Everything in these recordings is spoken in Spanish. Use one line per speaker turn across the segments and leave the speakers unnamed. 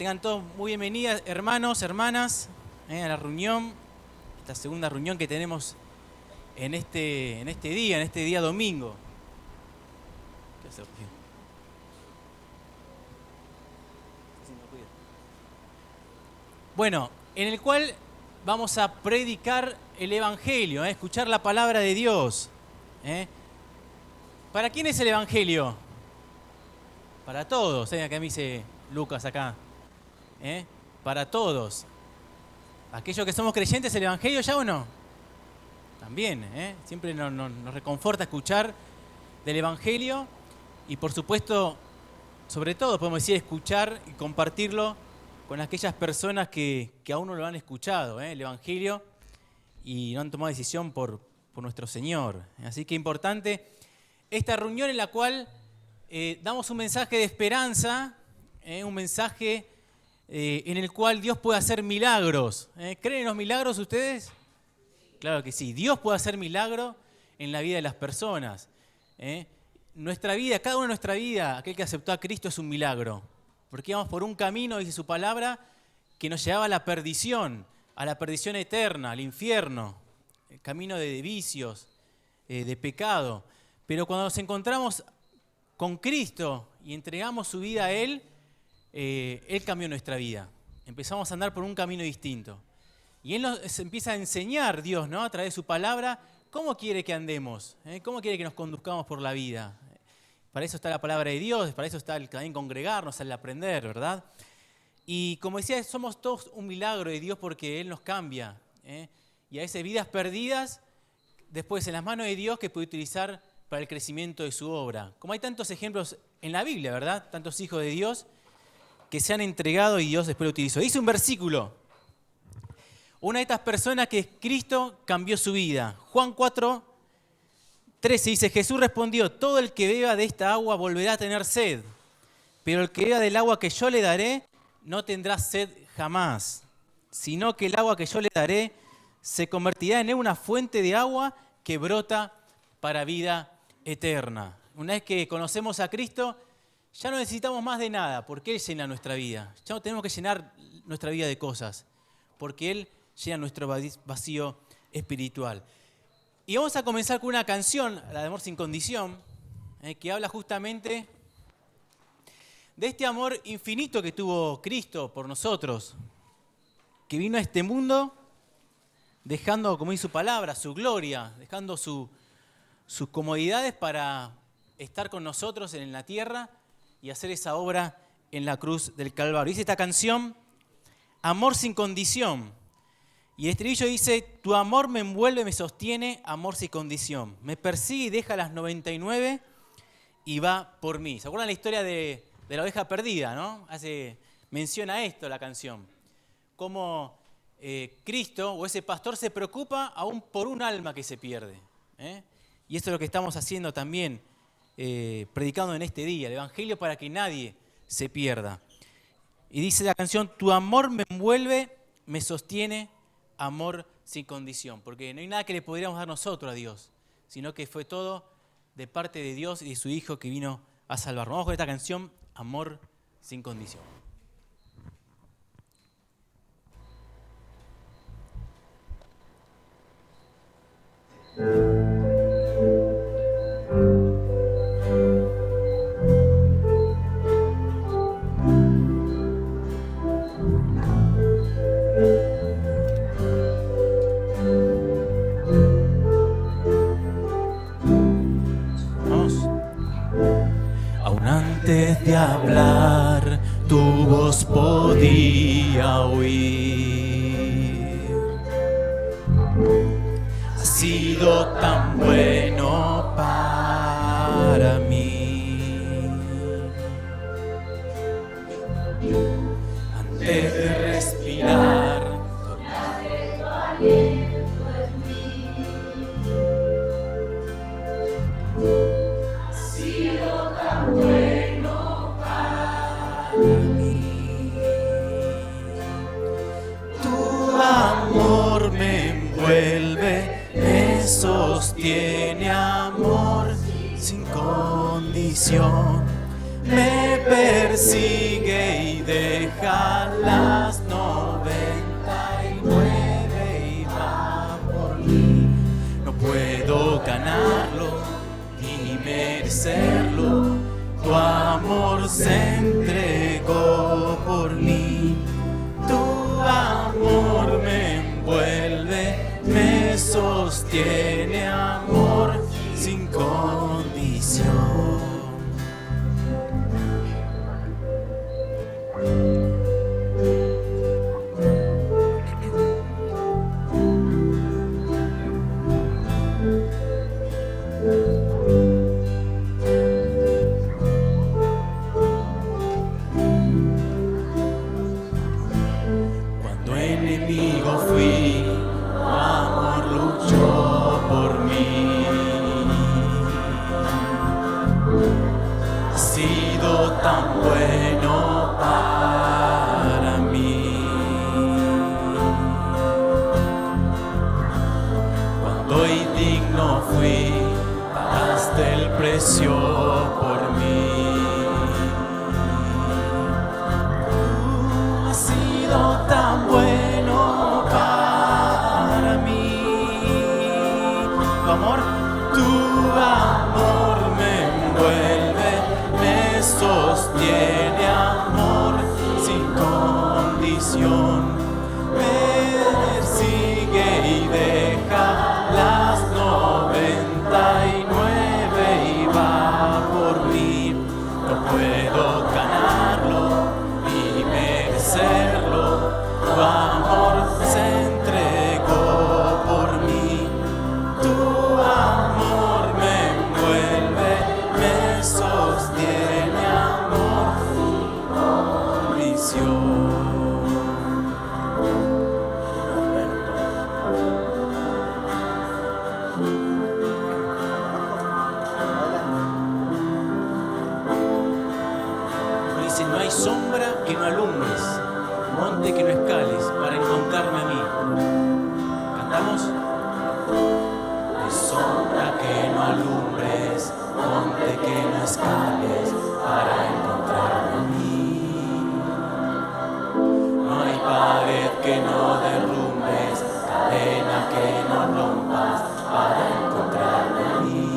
Tengan todos muy bienvenidas, hermanos, hermanas, a la reunión, esta segunda reunión que tenemos en este día domingo. ¿Qué hace, Rocío? Bueno, en el cual vamos a predicar el Evangelio, escuchar la palabra de Dios. ¿Para quién es el Evangelio? Para todos, acá me dice Lucas acá. Para todos. ¿Aquellos que somos creyentes, el Evangelio ya o no? También, siempre nos reconforta escuchar del Evangelio y por supuesto, sobre todo podemos decir escuchar y compartirlo con aquellas personas que aún no lo han escuchado, el Evangelio, y no han tomado decisión por nuestro Señor. Así que importante esta reunión en la cual damos un mensaje de esperanza, un mensaje en el cual Dios puede hacer milagros. ¿Creen en los milagros ustedes? Claro que sí. Dios puede hacer milagros en la vida de las personas. Nuestra vida, cada uno de nuestra vida, aquel que aceptó a Cristo es un milagro. Porque íbamos por un camino, dice su palabra, que nos llevaba a la perdición eterna, al infierno, el camino de vicios, de pecado. Pero cuando nos encontramos con Cristo y entregamos su vida a Él cambió nuestra vida. Empezamos a andar por un camino distinto. Y Él nos empieza a enseñar, Dios, ¿no? A través de su palabra, cómo quiere que andemos, cómo quiere que nos conduzcamos por la vida. Para eso está la palabra de Dios, para eso está el también congregarnos, el aprender, ¿verdad? Y como decía, somos todos un milagro de Dios porque Él nos cambia. Y a veces vidas perdidas, después en las manos de Dios que puede utilizar para el crecimiento de su obra. Como hay tantos ejemplos en la Biblia, ¿verdad? Tantos hijos de Dios que se han entregado y Dios después lo utilizó. Dice un versículo, una de estas personas que Cristo cambió su vida. Juan 4:13 dice, Jesús respondió, todo el que beba de esta agua volverá a tener sed, pero el que beba del agua que yo le daré no tendrá sed jamás, sino que el agua que yo le daré se convertirá en él una fuente de agua que brota para vida eterna. Una vez que conocemos a Cristo, ya no necesitamos más de nada, porque Él llena nuestra vida. Ya no tenemos que llenar nuestra vida de cosas, porque Él llena nuestro vacío espiritual. Y vamos a comenzar con una canción, la de Amor sin Condición, que habla justamente de este amor infinito que tuvo Cristo por nosotros, que vino a este mundo dejando, como dice su palabra, su gloria, dejando sus comodidades para estar con nosotros en la tierra y hacer esa obra en la cruz del Calvario. Dice esta canción, Amor sin condición. Y el estribillo dice, tu amor me envuelve, me sostiene, amor sin condición. Me persigue y deja las 99 y va por mí. ¿Se acuerdan la historia de la oveja perdida, no? Menciona esto la canción. Cómo Cristo o ese pastor se preocupa aún por un alma que se pierde. Y esto es lo que estamos haciendo también, predicando en este día, el Evangelio para que nadie se pierda. Y dice la canción, tu amor me envuelve, me sostiene, amor sin condición. Porque no hay nada que le podríamos dar nosotros a Dios, sino que fue todo de parte de Dios y de su Hijo que vino a salvarnos. Vamos con esta canción, Amor sin condición. Antes de hablar, tu voz podía oír. Has sido tan bueno para mí. Antes de respirar, tornaste tu aliento en mí. Has sido tan bueno. Me sostiene amor sin condición, me persigue y deja las 99 y va por mí. No puedo ganarlo ni merecerlo, tu amor se entregó por mí. Tu amor me envuelve, me sostiene, amor sin condición. Cuando enemigo fui, tu amor luchó por mí. Has sido tan bueno para mí. Cuando indigno fui, pagaste el precio por mí. Has sido tan bueno para mí. Tu amor me envuelve, me sostiene, amor sin condición. Me persigue y deja las 99 y va por mí. No puedo ganarlo ni merecerlo, tu amor se entregó por mí. Tu amor me envuelve, me sostiene, amor sin condición. Dice, no hay sombra que no alumbres, monte que no escales, para encontrarme a mí. ¿Cantamos? No hay sombra que no alumbres, monte que no escales, para encontrarme a mí. No hay pared que no derrumbes, cadena que no rompas, para encontrarme a mí.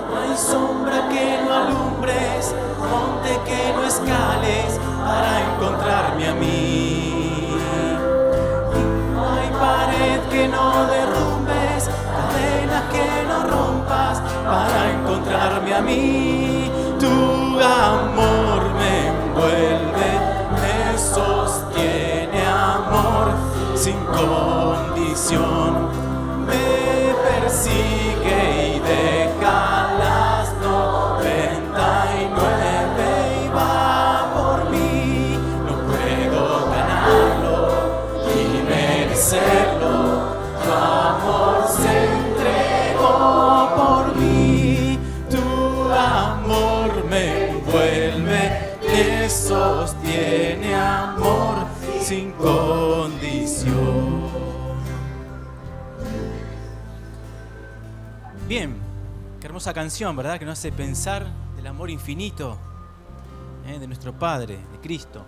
No hay sombra que no alumbres, monte que no escales, para encontrarme a mí. No hay pared que no derrumbes, cadena que no rompas, para encontrarme a mí. Tu amor me envuelve, me sostiene, amor sin condición. Me persigue y deja las 99 y va por mí. No puedo ganarlo ni merecerlo, tu amor se entregó por mí. Tu amor me envuelve, me sostiene, amor sin condición. Bien, qué hermosa canción, ¿verdad? Que nos hace pensar del amor infinito de nuestro Padre, de Cristo.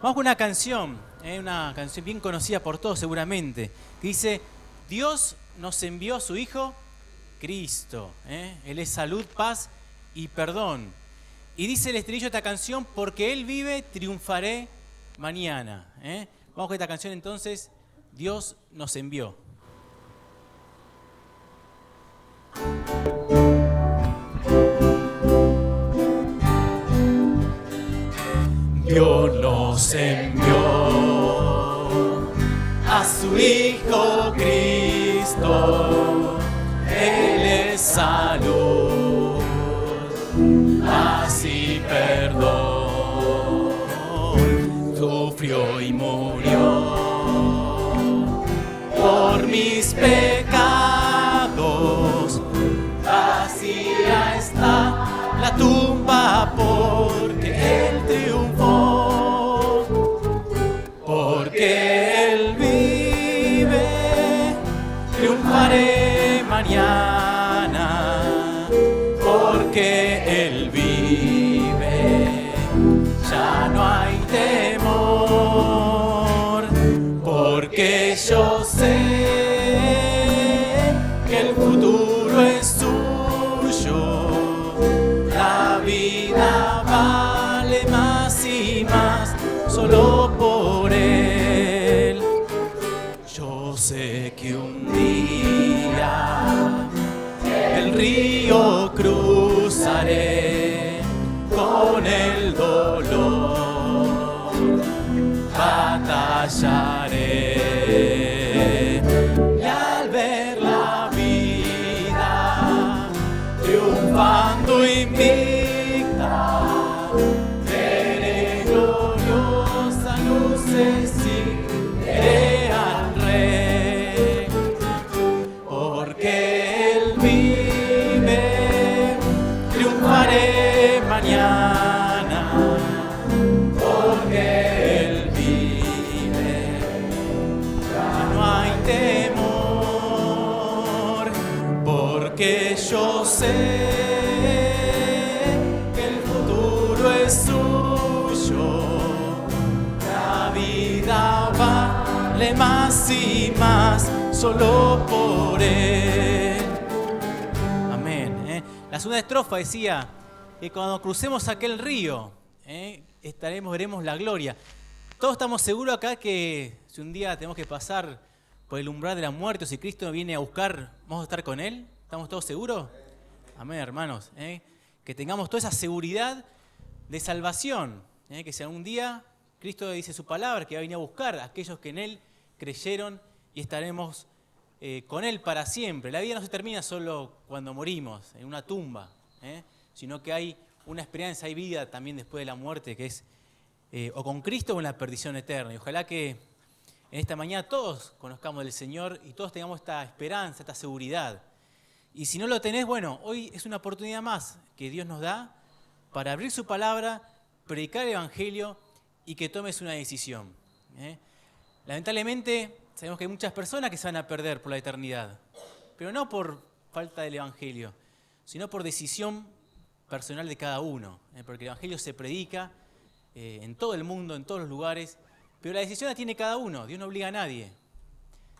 Vamos con una canción bien conocida por todos seguramente, que dice, Dios nos envió a su Hijo Cristo. Él es salud, paz y perdón. Y dice el estribillo de esta canción, porque Él vive, triunfaré mañana. Vamos con esta canción entonces, Dios nos envió. Dios nos envió a su Hijo Cristo, Él es salud, paz y perdón. Sufrió y murió por mis pecados, vacía está la tumba porque Él triunfó, porque Él vive, triunfaré mañana, porque Él vive, temor, porque yo sé que el futuro es suyo. La vida vale más y más solo por Él. Yo sé que un día el río cruzaré con el dolor, batallaré, y al ver la vida triunfando invicta, veré gloriosa luces y veré al Rey, porque Él vive, triunfaré mañana, porque Él vive, ya no hay temor, porque yo sé que el futuro es suyo. La vida vale más y más solo por Él. Amén. La segunda estrofa decía que cuando crucemos aquel río, veremos la gloria. Todos estamos seguros acá que si un día tenemos que pasar por el umbral de la muerte, o si Cristo viene a buscar, ¿vamos a estar con Él? ¿Estamos todos seguros? Amén, hermanos. Que tengamos toda esa seguridad de salvación. Que si algún día Cristo dice su palabra, que va a venir a buscar a aquellos que en Él creyeron y estaremos con Él para siempre. La vida no se termina solo cuando morimos, en una tumba, sino que hay una esperanza, hay vida también después de la muerte, que es o con Cristo o en la perdición eterna. Y ojalá que en esta mañana todos conozcamos del Señor y todos tengamos esta esperanza, esta seguridad. Y si no lo tenés, bueno, hoy es una oportunidad más que Dios nos da para abrir su palabra, predicar el Evangelio y que tomes una decisión. Lamentablemente sabemos que hay muchas personas que se van a perder por la eternidad, pero no por falta del Evangelio, sino por decisión personal de cada uno, porque el Evangelio se predica en todo el mundo, en todos los lugares, pero la decisión la tiene cada uno. Dios no obliga a nadie,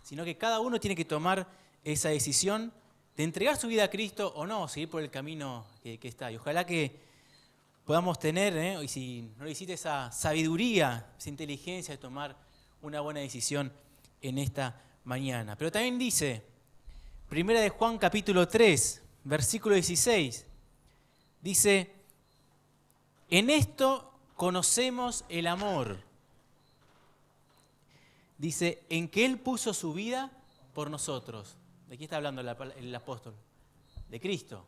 sino que cada uno tiene que tomar esa decisión de entregar su vida a Cristo o no, seguir por el camino que está. Y ojalá que podamos tener, y si no lo hiciste, esa sabiduría, esa inteligencia de tomar una buena decisión en esta mañana. Pero también dice, 1 de Juan capítulo 3, versículo 16, dice, en esto conocemos el amor. Dice, en que Él puso su vida por nosotros. ¿De quién está hablando el apóstol? De Cristo.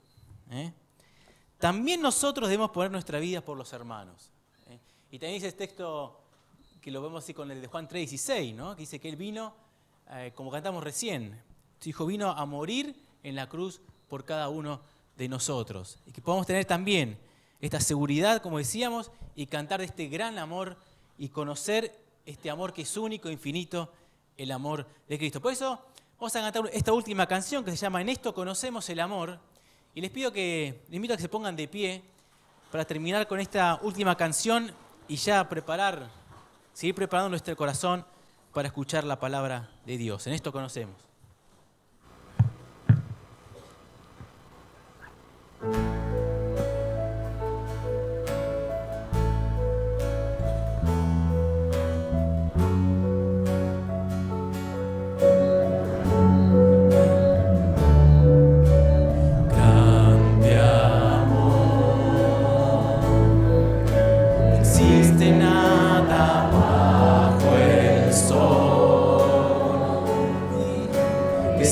También nosotros debemos poner nuestra vida por los hermanos. Y también dice el texto, que lo vemos así con el de Juan 3:16, ¿no? Que dice que Él vino, como cantamos recién, su Hijo vino a morir en la cruz por cada uno de nosotros. Y que podamos tener también esta seguridad, como decíamos, y cantar de este gran amor y conocer este amor que es único, infinito, el amor de Cristo. Por eso vamos a cantar esta última canción que se llama En esto conocemos el amor. Y les invito a que se pongan de pie para terminar con esta última canción y ya seguir preparando nuestro corazón para escuchar la palabra de Dios. En esto conocemos.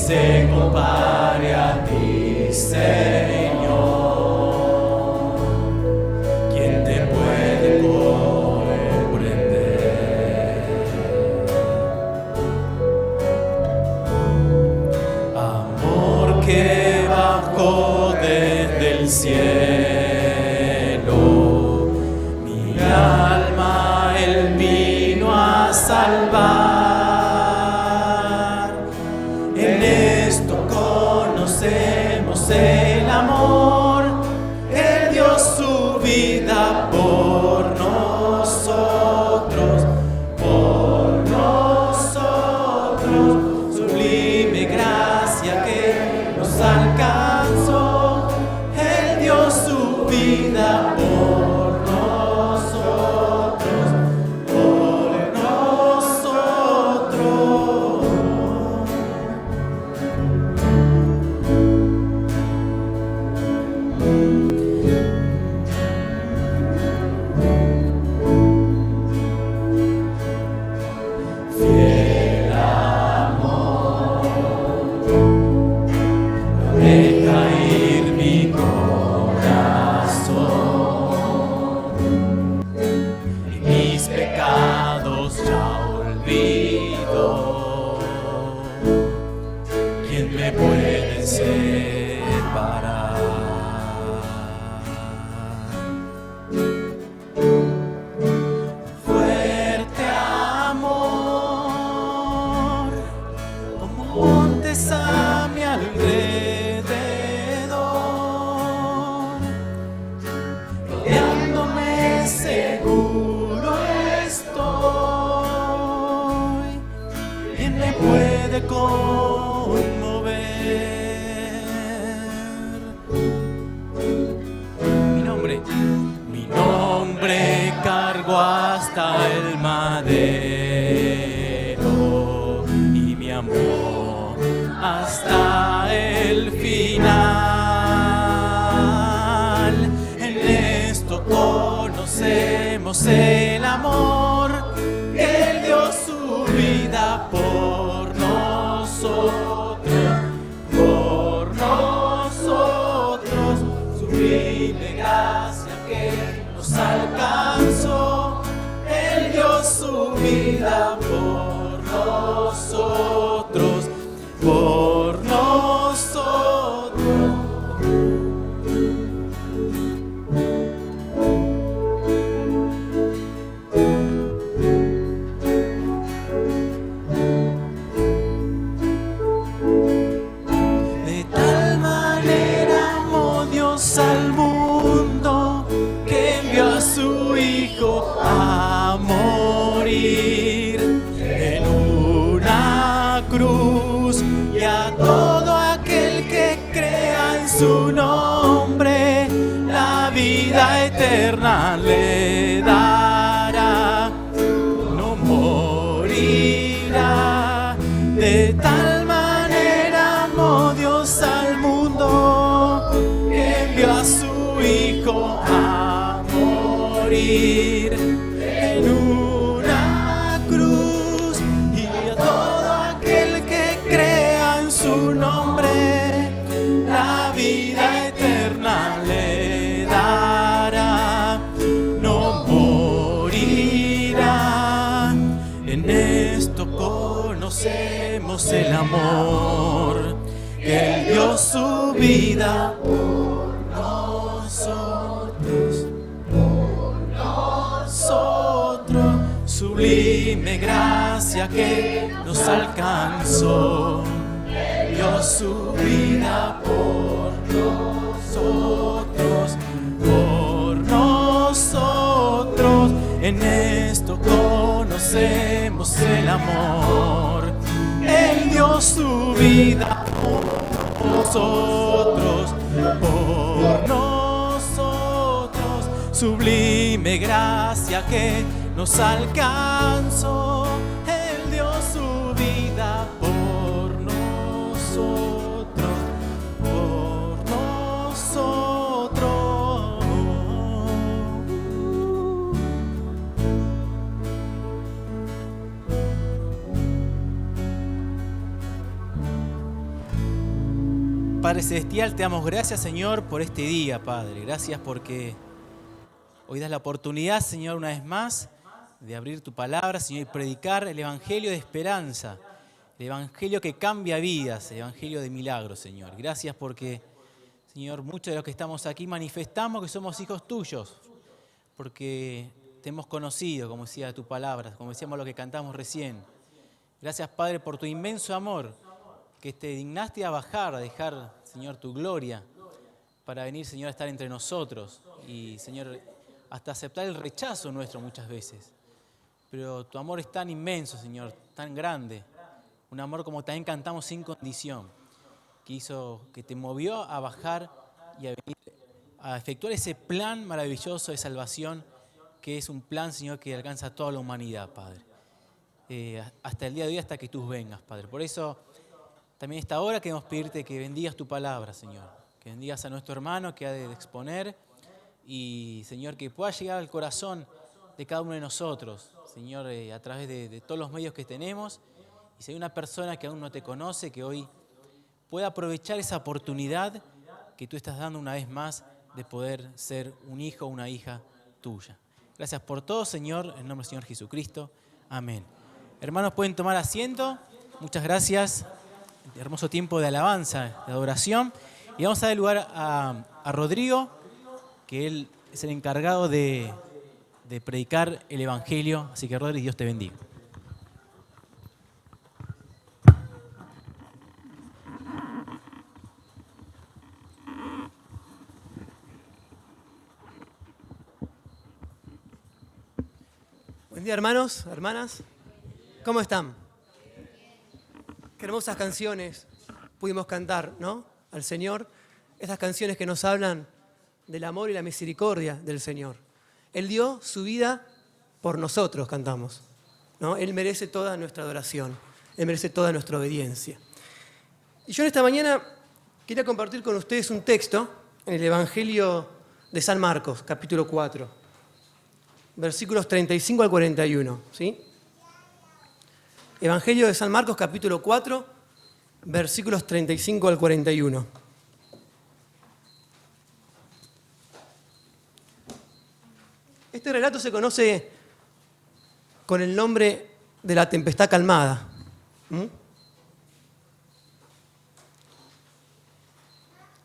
Se compare a ti, Señor. ¿Quién te puede comprender? Amor que bajó desde el cielo, mi alma Él vino a salvar. Conocemos el amor, Él dio su vida por nosotros. ángeles a mi alrededor, rodeándome seguro estoy. ¿Quién me puede conmover? Mi nombre cargo hasta el madero y mi amor hasta el final. En esto conocemos el amor que Él dio su vida por nosotros, sublime gracia que nos alcanzó. Él dio su vida por nosotros, por nosotros. De tal manera amó Dios al mundo que envió a su Hijo a morir en una cruz, y a todo aquel que crea en su nombre la vida eterna le dará. No morirá. De tal manera amó Dios al mundo que envió a su Hijo a morir en una cruz, y a todo aquel que crea en su nombre la vida eterna le dará. No morirá. En esto conocemos el amor que Él dio su vida por nosotros, sublime gracia que nos alcanzó. Él dio su vida por nosotros, en esto conocemos el amor. Él dio su vida por nosotros, sublime gracia que nos alcanzó. Él dio su vida por nosotros, por nosotros.
Padre Celestial, te damos gracias, Señor, por este día, Padre. Gracias porque hoy das la oportunidad, Señor, una vez más, de abrir tu palabra, Señor, y predicar el evangelio de esperanza, el evangelio que cambia vidas, el evangelio de milagros, Señor. Gracias porque, Señor, muchos de los que estamos aquí manifestamos que somos hijos tuyos, porque te hemos conocido, como decía tu palabra, como decíamos lo que cantamos recién. Gracias, Padre, por tu inmenso amor, que te dignaste a bajar, a dejar, Señor, tu gloria, para venir, Señor, a estar entre nosotros y, Señor, hasta aceptar el rechazo nuestro muchas veces. Pero tu amor es tan inmenso, Señor, tan grande, un amor como también cantamos sin condición, que te movió a bajar y a venir a efectuar ese plan maravilloso de salvación, que es un plan, Señor, que alcanza a toda la humanidad, Padre. Hasta el día de hoy, hasta que tú vengas, Padre. Por eso, también esta hora queremos pedirte que bendigas tu palabra, Señor, que bendigas a nuestro hermano que ha de exponer y, Señor, que pueda llegar al corazón de cada uno de nosotros, Señor, a través de todos los medios que tenemos. Y si hay una persona que aún no te conoce, que hoy pueda aprovechar esa oportunidad que tú estás dando una vez más de poder ser un hijo o una hija tuya. Gracias por todo, Señor, en nombre del Señor Jesucristo. Amén. Hermanos, pueden tomar asiento. Muchas gracias. Hermoso tiempo de alabanza, de adoración. Y vamos a dar lugar a Rodrigo, que él es el encargado de predicar el Evangelio. Así que, Rodrigo, Dios te bendiga.
día, hermanos, hermanas. ¿Cómo están? Qué hermosas canciones pudimos cantar, ¿no? Al Señor. Estas canciones que nos hablan del amor y la misericordia del Señor. Él dio su vida por nosotros, cantamos, ¿no? Él merece toda nuestra adoración. Él merece toda nuestra obediencia. Y yo en esta mañana quería compartir con ustedes un texto en el Evangelio de San Marcos, capítulo 4, versículos 35 al 41, ¿sí? Evangelio de San Marcos, capítulo 4, versículos 35 al 41. Este relato se conoce con el nombre de la tempestad calmada.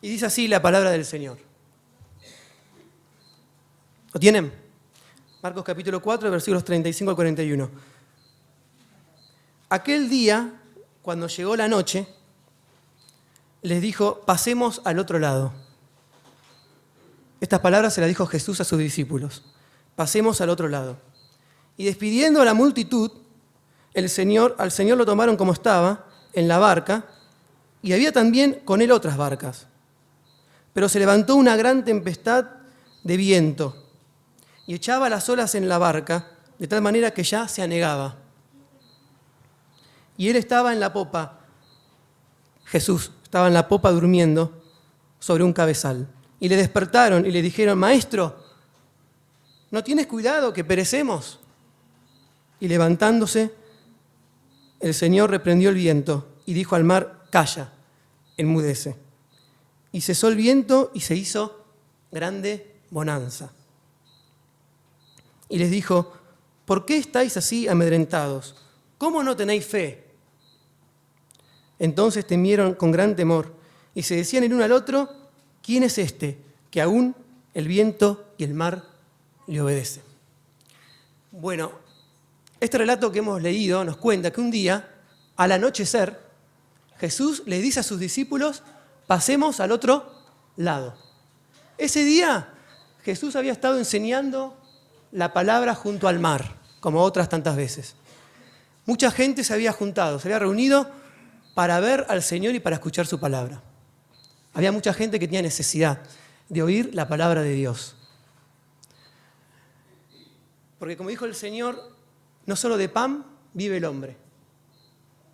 Y dice así la palabra del Señor. ¿Lo tienen? Marcos capítulo 4, versículos 35 al 41. Aquel día, cuando llegó la noche, les dijo, pasemos al otro lado. Estas palabras se las dijo Jesús a sus discípulos. Pasemos al otro lado. Y despidiendo a la multitud, al Señor lo tomaron como estaba, en la barca, y había también con él otras barcas. Pero se levantó una gran tempestad de viento, y echaba las olas en la barca, de tal manera que ya se anegaba. Y él estaba en la popa, Jesús estaba en la popa durmiendo sobre un cabezal. Y le despertaron y le dijeron, Maestro, ¿no tienes cuidado que perecemos? Y levantándose, el Señor reprendió el viento y dijo al mar, calla, enmudece. Y cesó el viento y se hizo grande bonanza. Y les dijo, ¿por qué estáis así amedrentados? ¿Cómo no tenéis fe? Entonces temieron con gran temor y se decían el uno al otro, ¿quién es este que aún el viento y el mar le obedecen? Bueno, este relato que hemos leído nos cuenta que un día, al anochecer, Jesús le dice a sus discípulos, pasemos al otro lado. Ese día Jesús había estado enseñando la palabra junto al mar, como otras tantas veces. Mucha gente se había juntado, se había reunido para ver al Señor y para escuchar su palabra. Había mucha gente que tenía necesidad de oír la palabra de Dios. Porque como dijo el Señor, no solo de pan vive el hombre,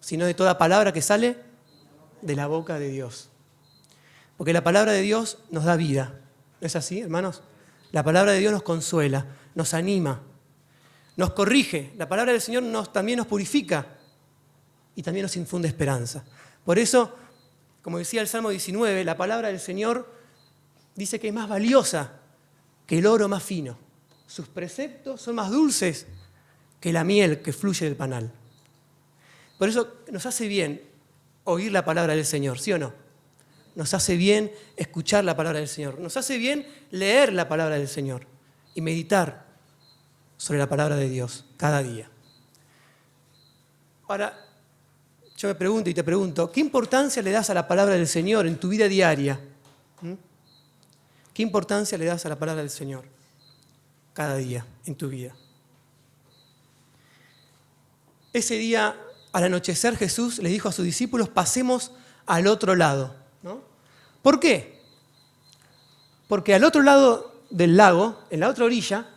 sino de toda palabra que sale de la boca de Dios. Porque la palabra de Dios nos da vida. ¿No es así, hermanos? La palabra de Dios nos consuela, nos anima, nos corrige. La palabra del Señor también nos purifica y también nos infunde esperanza. Por eso, como decía el Salmo 19, la palabra del Señor dice que es más valiosa que el oro más fino. Sus preceptos son más dulces que la miel que fluye del panal. Por eso nos hace bien oír la palabra del Señor, ¿sí o no? Nos hace bien escuchar la palabra del Señor. Nos hace bien leer la palabra del Señor y meditar sobre la palabra de Dios cada día. Ahora, yo me pregunto y te pregunto, ¿qué importancia le das a la palabra del Señor en tu vida diaria? ¿Qué importancia le das a la palabra del Señor cada día en tu vida? Ese día, al anochecer, Jesús les dijo a sus discípulos, pasemos al otro lado, ¿no? ¿Por qué? Porque al otro lado del lago, en la otra orilla,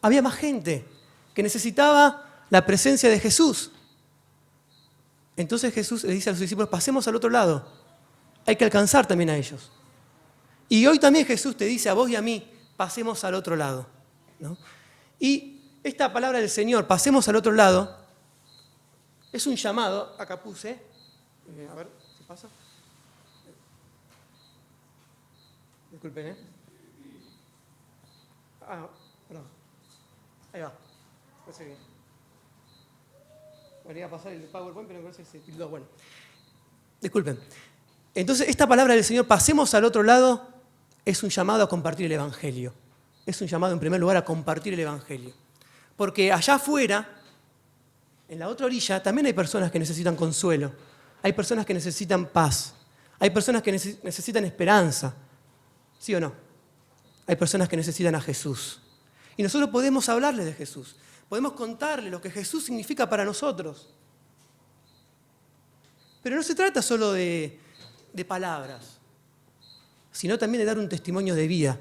había más gente que necesitaba la presencia de Jesús. Entonces Jesús le dice a los discípulos, pasemos al otro lado. Hay que alcanzar también a ellos. Y hoy también Jesús te dice a vos y a mí, pasemos al otro lado, ¿no? Y esta palabra del Señor, pasemos al otro lado, es un llamado, acá puse, a ver si pasa. Disculpen, ¿eh? Perdón. Ahí va. Parece bien. Podría pasar el PowerPoint, pero me parece que se tildó. Bueno, disculpen. Entonces, esta palabra del Señor, pasemos al otro lado, es un llamado a compartir el Evangelio. Es un llamado, en primer lugar, a compartir el Evangelio. Porque allá afuera, en la otra orilla, también hay personas que necesitan consuelo. Hay personas que necesitan paz. Hay personas que necesitan esperanza. ¿Sí o no? Hay personas que necesitan a Jesús. Y nosotros podemos hablarle de Jesús. Podemos contarle lo que Jesús significa para nosotros. Pero no se trata solo de palabras, sino también de dar un testimonio de vida.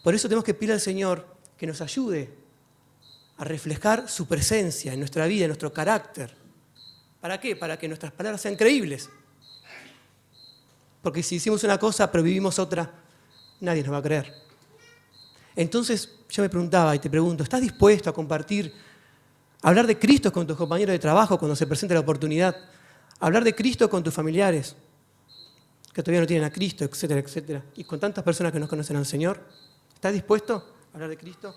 Por eso tenemos que pedir al Señor que nos ayude a reflejar su presencia en nuestra vida, en nuestro carácter. ¿Para qué? Para que nuestras palabras sean creíbles. Porque si decimos una cosa pero vivimos otra, nadie nos va a creer. Entonces yo me preguntaba y te pregunto, ¿estás dispuesto a compartir, a hablar de Cristo con tus compañeros de trabajo cuando se presente la oportunidad? Hablar de Cristo con tus familiares, que todavía no tienen a Cristo, etcétera, etcétera. Y con tantas personas que no conocen al Señor. ¿Estás dispuesto a hablar de Cristo?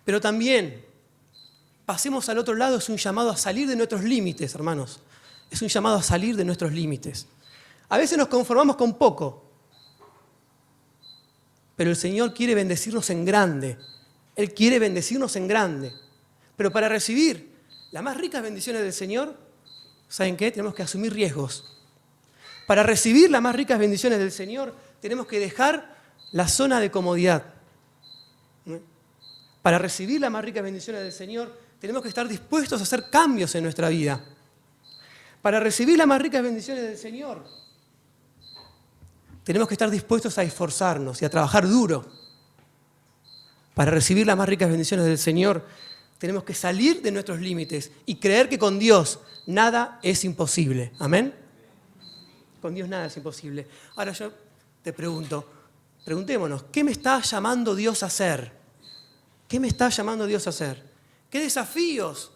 Pero también, pasemos al otro lado, es un llamado a salir de nuestros límites, hermanos. Es un llamado a salir de nuestros límites. A veces nos conformamos con poco, pero el Señor quiere bendecirnos en grande. Él quiere bendecirnos en grande. Pero para recibir las más ricas bendiciones del Señor, ¿saben qué? Tenemos que asumir riesgos. Para recibir las más ricas bendiciones del Señor, tenemos que dejar la zona de comodidad. Para recibir las más ricas bendiciones del Señor, tenemos que estar dispuestos a hacer cambios en nuestra vida. Para recibir las más ricas bendiciones del Señor, tenemos que estar dispuestos a esforzarnos y a trabajar duro. Para recibir las más ricas bendiciones del Señor, tenemos que salir de nuestros límites y creer que con Dios nada es imposible. ¿Amén? Con Dios nada es imposible. Ahora yo te preguntémonos, ¿qué me está llamando Dios a hacer? ¿Qué me está llamando Dios a hacer? ¿Qué desafíos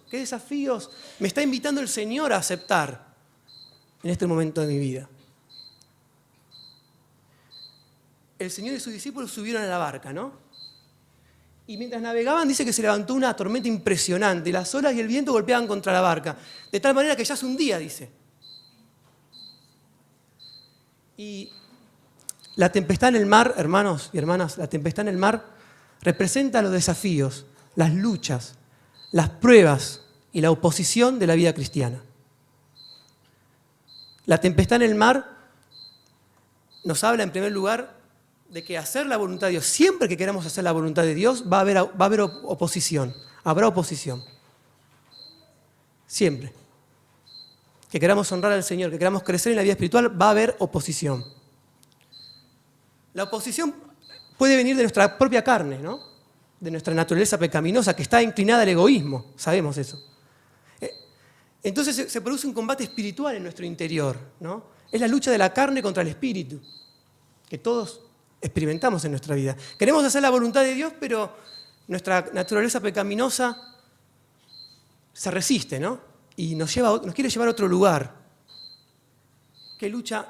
me está invitando el Señor a aceptar en este momento de mi vida? El Señor y sus discípulos subieron a la barca, ¿no? Y mientras navegaban dice que se levantó una tormenta impresionante. Las olas y el viento golpeaban contra la barca. De tal manera que ya se hundía, dice. Y la tempestad en el mar, hermanos y hermanas, la tempestad en el mar representa los desafíos, las luchas, las pruebas y la oposición de la vida cristiana. La tempestad en el mar nos habla en primer lugar de que hacer la voluntad de Dios, siempre que queramos hacer la voluntad de Dios, va a haber oposición, habrá oposición. Siempre. Que queramos honrar al Señor, que queramos crecer en la vida espiritual, va a haber oposición. La oposición puede venir de nuestra propia carne, ¿no? De nuestra naturaleza pecaminosa, que está inclinada al egoísmo, sabemos eso. Entonces se produce un combate espiritual en nuestro interior, ¿no? Es la lucha de la carne contra el espíritu, que todos experimentamos en nuestra vida. Queremos hacer la voluntad de Dios, pero nuestra naturaleza pecaminosa se resiste, ¿no? Y nos quiere llevar a otro lugar. ¿Qué lucha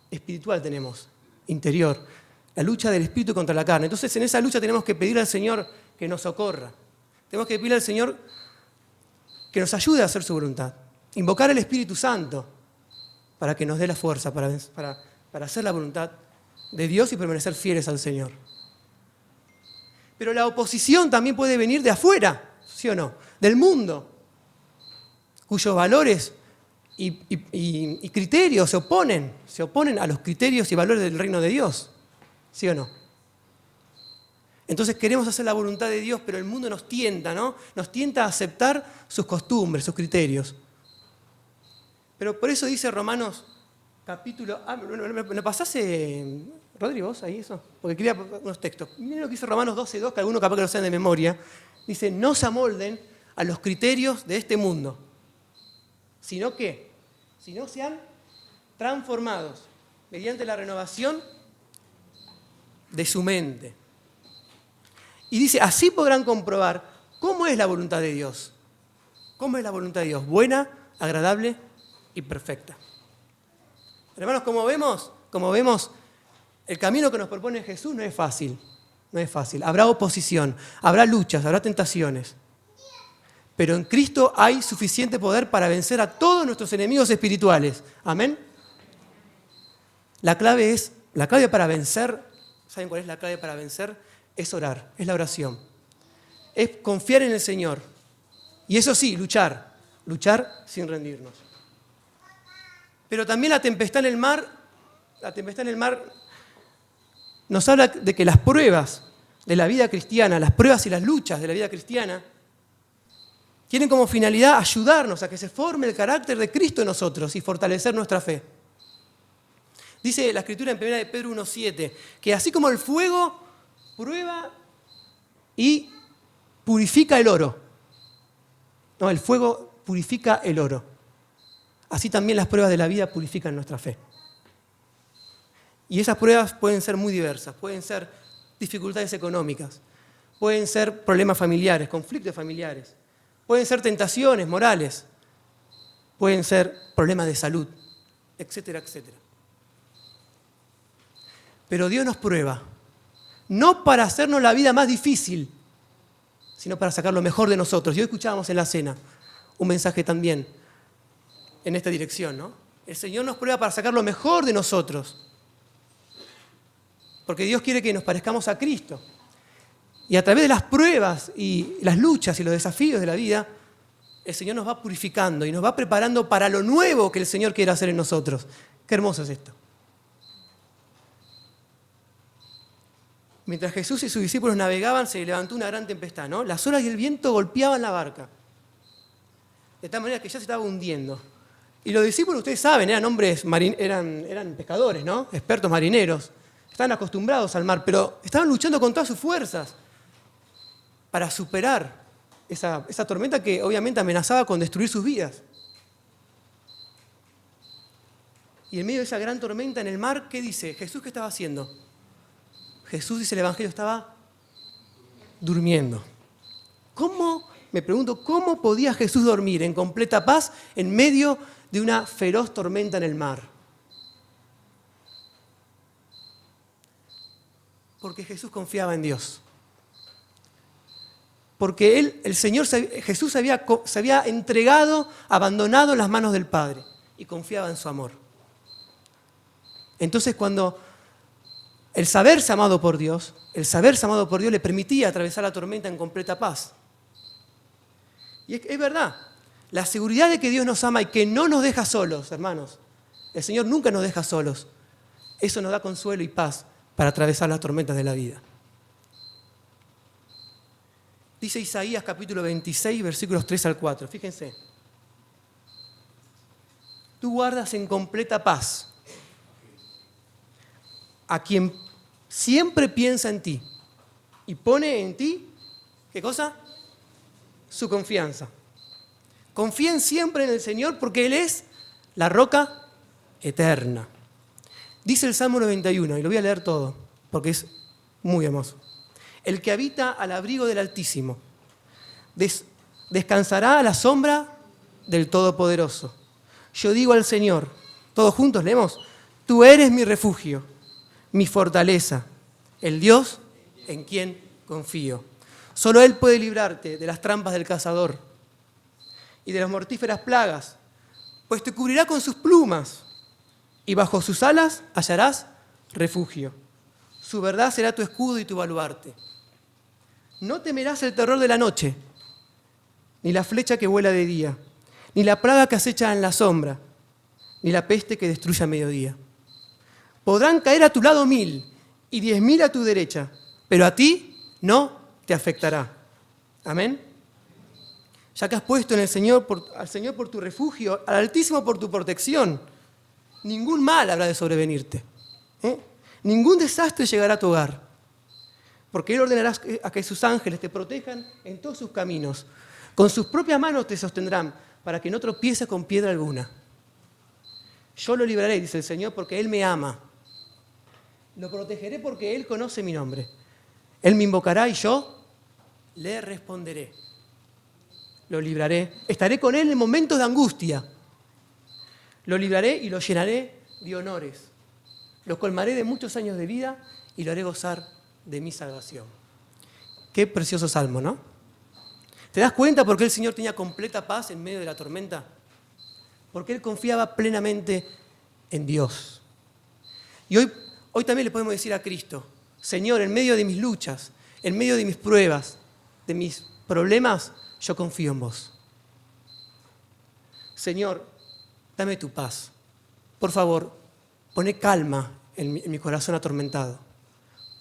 espiritual tenemos? Interior. La lucha del espíritu contra la carne. Entonces en esa lucha tenemos que pedir al Señor que nos socorra. Tenemos que pedir al Señor que nos ayude a hacer su voluntad. Invocar al Espíritu Santo para que nos dé la fuerza para hacer la voluntad de Dios y permanecer fieles al Señor. Pero la oposición también puede venir de afuera, ¿sí o no? Del mundo, cuyos valores y criterios se oponen a los criterios y valores del reino de Dios, ¿sí o no? Entonces queremos hacer la voluntad de Dios, pero el mundo nos tienta, ¿no? Nos tienta a aceptar sus costumbres, sus criterios. Pero por eso dice Romanos capítulo... ¿me pasás, Rodrigo, vos ahí eso? Porque quería unos textos. Miren lo que dice Romanos 12:2, que algunos capaz que lo saben de memoria. Dice, no se amolden a los criterios de este mundo, sino que, sino sean transformados mediante la renovación de su mente. Y dice, así podrán comprobar cómo es la voluntad de Dios. ¿Cómo es la voluntad de Dios? Buena, agradable y perfecta. Hermanos, como vemos, el camino que nos propone Jesús no es fácil. No es fácil. Habrá oposición, habrá luchas, habrá tentaciones. Pero en Cristo hay suficiente poder para vencer a todos nuestros enemigos espirituales. ¿Amén? La clave para vencer, ¿saben cuál es la clave para vencer? Es orar, es la oración. Es confiar en el Señor. Y eso sí, luchar sin rendirnos. Pero también la tempestad en el mar nos habla de que las pruebas de la vida cristiana, las pruebas y las luchas de la vida cristiana, tienen como finalidad ayudarnos a que se forme el carácter de Cristo en nosotros y fortalecer nuestra fe. Dice la Escritura en 1 de Pedro 1:7, que así como el fuego prueba y purifica el oro. No, el fuego purifica el oro. Así también las pruebas de la vida purifican nuestra fe. Y esas pruebas pueden ser muy diversas, pueden ser dificultades económicas, pueden ser problemas familiares, conflictos familiares, pueden ser tentaciones morales, pueden ser problemas de salud, etcétera, etcétera. Pero Dios nos prueba, no para hacernos la vida más difícil, sino para sacar lo mejor de nosotros. Y hoy escuchábamos en la cena un mensaje también en esta dirección, ¿no? El Señor nos prueba para sacar lo mejor de nosotros. Porque Dios quiere que nos parezcamos a Cristo. Y a través de las pruebas y las luchas y los desafíos de la vida, el Señor nos va purificando y nos va preparando para lo nuevo que el Señor quiere hacer en nosotros. Qué hermoso es esto. Mientras Jesús y sus discípulos navegaban, se levantó una gran tempestad, ¿no? Las olas y el viento golpeaban la barca, de tal manera que ya se estaba hundiendo. Y los discípulos, ustedes saben, eran hombres, eran pescadores, ¿no? Expertos marineros. Estaban acostumbrados al mar, pero estaban luchando con todas sus fuerzas para superar esa tormenta que obviamente amenazaba con destruir sus vidas. Y en medio de esa gran tormenta en el mar, ¿qué dice? Jesús, ¿qué estaba haciendo? Jesús, dice el Evangelio, estaba durmiendo. Me pregunto, ¿cómo podía Jesús dormir en completa paz en medio de una feroz tormenta en el mar? Porque Jesús confiaba en Dios. Porque Jesús se había entregado, abandonado en las manos del Padre y confiaba en su amor. Entonces, cuando el saberse amado por Dios le permitía atravesar la tormenta en completa paz. Y es verdad, la seguridad de que Dios nos ama y que no nos deja solos, hermanos. El Señor nunca nos deja solos. Eso nos da consuelo y paz para atravesar las tormentas de la vida. Dice Isaías capítulo 26, versículos 3 al 4. Fíjense. Tú guardas en completa paz a quien siempre piensa en ti y pone en ti, ¿qué cosa? Su confianza. Confíen siempre en el Señor porque Él es la roca eterna. Dice el Salmo 91, y lo voy a leer todo, porque es muy hermoso. El que habita al abrigo del Altísimo descansará a la sombra del Todopoderoso. Yo digo al Señor, todos juntos leemos, tú eres mi refugio, mi fortaleza, el Dios en quien confío. Solo Él puede librarte de las trampas del cazador y de las mortíferas plagas, pues te cubrirá con sus plumas y bajo sus alas hallarás refugio. Su verdad será tu escudo y tu baluarte. No temerás el terror de la noche, ni la flecha que vuela de día, ni la plaga que acecha en la sombra, ni la peste que destruye a mediodía. Podrán caer a tu lado 1000 y 10.000 a tu derecha, pero a ti no te afectará. Amén. Ya que has puesto en al Señor por tu refugio, al Altísimo por tu protección, ningún mal habrá de sobrevenirte. Ningún desastre llegará a tu hogar, porque Él ordenará a que sus ángeles te protejan en todos sus caminos. Con sus propias manos te sostendrán para que no tropieces con piedra alguna. Yo lo libraré, dice el Señor, porque Él me ama. Lo protegeré porque Él conoce mi nombre. Él me invocará y yo le responderé. Lo libraré. Estaré con Él en momentos de angustia. Lo libraré y lo llenaré de honores. Lo colmaré de muchos años de vida y lo haré gozar de mi salvación. Qué precioso salmo, ¿no? ¿Te das cuenta por qué el Señor tenía completa paz en medio de la tormenta? Porque Él confiaba plenamente en Dios. Y hoy también le podemos decir a Cristo, Señor, en medio de mis luchas, en medio de mis pruebas, de mis problemas, yo confío en vos. Señor, dame tu paz. Por favor, poné calma en mi corazón atormentado.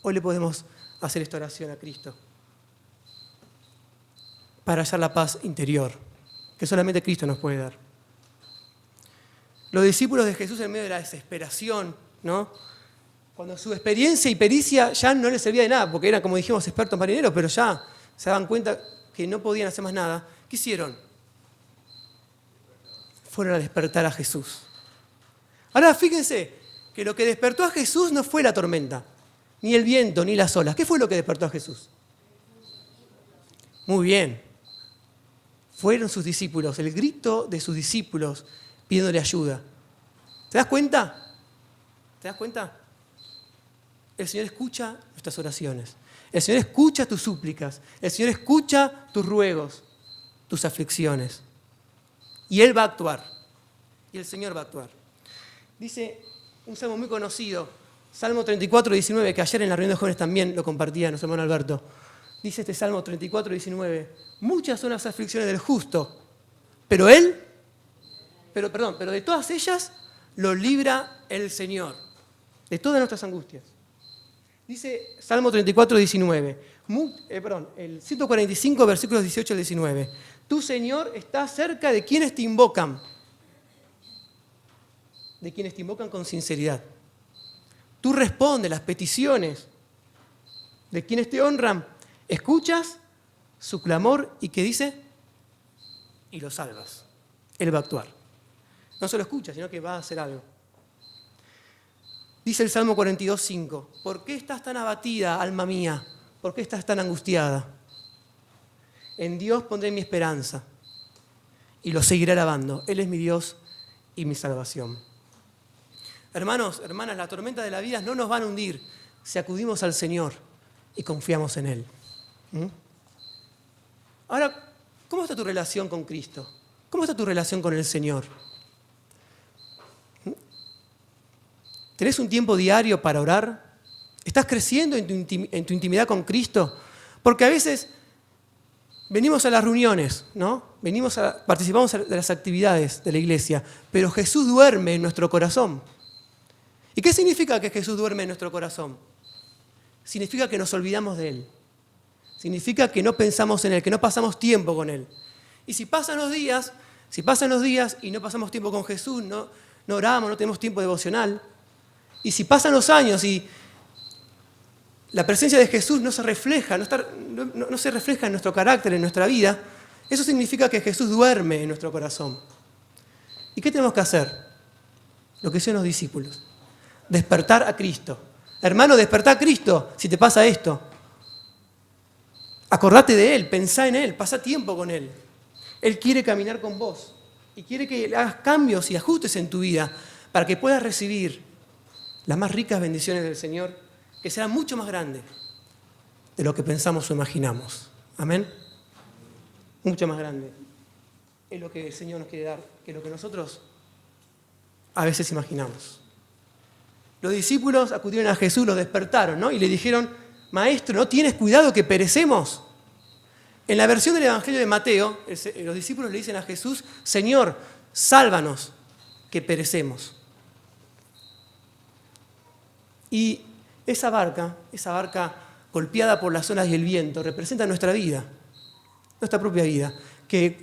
Hoy le podemos hacer esta oración a Cristo para hallar la paz interior que solamente Cristo nos puede dar. Los discípulos de Jesús en medio de la desesperación, ¿no? Cuando su experiencia y pericia ya no les servía de nada, porque eran, como dijimos, expertos marineros, pero ya se daban cuenta que no podían hacer más nada, ¿qué hicieron? Fueron a despertar a Jesús. Ahora fíjense que lo que despertó a Jesús no fue la tormenta, ni el viento, ni las olas. ¿Qué fue lo que despertó a Jesús? Muy bien. Fueron sus discípulos, el grito de sus discípulos pidiéndole ayuda. ¿Te das cuenta? ¿Te das cuenta? El Señor escucha nuestras oraciones. El Señor escucha tus súplicas. El Señor escucha tus ruegos, tus aflicciones. Y Él va a actuar. Y el Señor va a actuar. Dice un salmo muy conocido, Salmo 34, 19, que ayer en la reunión de jóvenes también lo compartía nuestro hermano Alberto. Dice este Salmo 34, 19, muchas son las aflicciones del justo, pero de todas ellas lo libra el Señor, de todas nuestras angustias. Dice Salmo 34, 19, el 145, versículos 18 al 19. Tú, Señor, estás cerca de quienes te invocan, con sinceridad. Tú respondes las peticiones de quienes te honran, escuchas su clamor y ¿qué dice? Y lo salvas. Él va a actuar. No solo escucha, sino que va a hacer algo. Dice el Salmo 42, 5, ¿por qué estás tan abatida, alma mía? ¿Por qué estás tan angustiada? En Dios pondré mi esperanza y lo seguiré alabando. Él es mi Dios y mi salvación. Hermanos, hermanas, las tormentas de la vida no nos van a hundir si acudimos al Señor y confiamos en Él. Ahora, ¿cómo está tu relación con Cristo? ¿Cómo está tu relación con el Señor? ¿Tenés un tiempo diario para orar? ¿Estás creciendo en tu intimidad con Cristo? Porque a veces venimos a las reuniones, ¿no? Participamos de las actividades de la iglesia, pero Jesús duerme en nuestro corazón. ¿Y qué significa que Jesús duerme en nuestro corazón? Significa que nos olvidamos de Él. Significa que no pensamos en Él, que no pasamos tiempo con Él. Y si pasan los días y no pasamos tiempo con Jesús, no oramos, no tenemos tiempo devocional, y si pasan los años y la presencia de Jesús no se refleja, no se refleja en nuestro carácter, en nuestra vida, eso significa que Jesús duerme en nuestro corazón. ¿Y qué tenemos que hacer? Lo que hicieron los discípulos. Despertar a Cristo. Hermano, despertá a Cristo si te pasa esto. Acordate de Él, pensá en Él, pasá tiempo con Él. Él quiere caminar con vos y quiere que hagas cambios y ajustes en tu vida para que puedas recibir las más ricas bendiciones del Señor, que serán mucho más grandes de lo que pensamos o imaginamos. Amén. Mucho más grande es lo que el Señor nos quiere dar que lo que nosotros a veces imaginamos. Los discípulos acudieron a Jesús, lo despertaron, ¿no? Y le dijeron, Maestro, ¿no tienes cuidado que perecemos? En la versión del Evangelio de Mateo, los discípulos le dicen a Jesús, Señor, sálvanos, que perecemos. Y esa barca golpeada por las olas y el viento, representa nuestra vida, nuestra propia vida, que